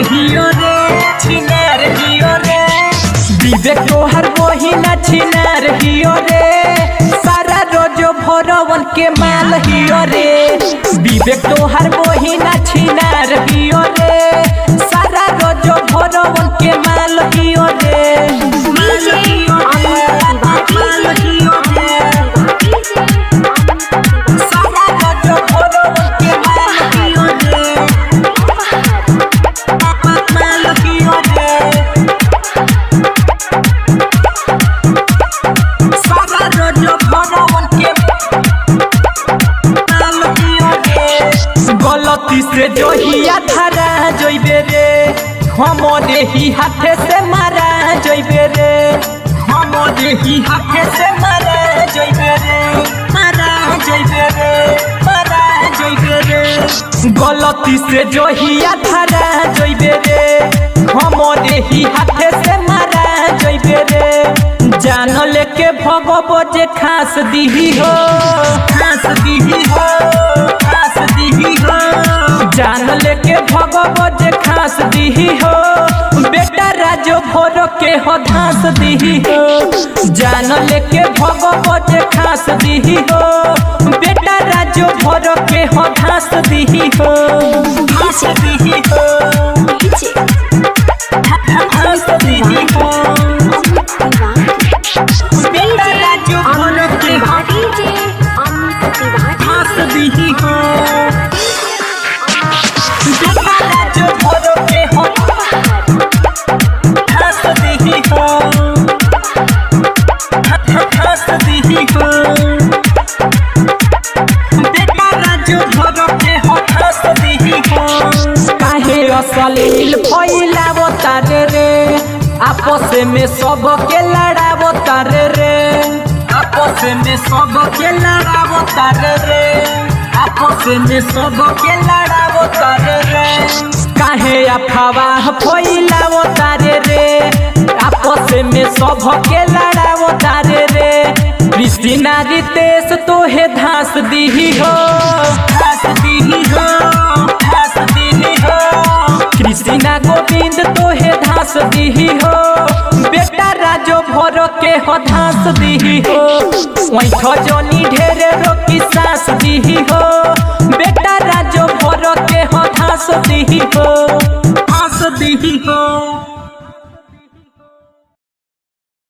हियो रे छिनार हियो रे विवेक तोहर बहिना छिनार हियो रे सारा रोज भरवन के माल हियो रे विवेक तोहर बहिना छिनार हियो रे सारा रोज भरवन के माल हियो रे गलती से जोहिया धरा जइबे रे हमरे ही हाथे से मारा जइबे रे हमरे ही हाथे से मारा जइबे रे मारा जइबे रे मारा जइबे रे गलती से जोहिया धरा जइबे रे हमरे ही हाथे से मारा जइबे रे जान लेके भगबो जे खास दीही हो खास दीही हो खास दीही हो जान लेके भगबो जे खास दीही हो बेटा राजो भोर के हो घास दीही हो जान लेके भगबो जे खास दीही हो बेटा राजो भोर के हो घास दीही हो घास दीही हो घास दीही हो बेटा राजो भोर के घास दीही हो अश्लील फैलावो तारे रे आपस में सब के लड़ावो तारे रे आपस में सब के लड़ावो तारे रे आपस में सब के लड़ावो तारे रे काहे अफवाह फैलावो तारे रे आपस में सब के लड़ावो तारे रे कृष्णा रितेश तोहे धास दीही हो धास दीही हो धास दीही हो कृष्णा गोविंद तोहे धास दीही हो बेटा राजो भोर के हो धास दीही हो वही जोनी ढेरे रोकी सास दीही हो बेटा राजो भोर के हो धास दीही हो।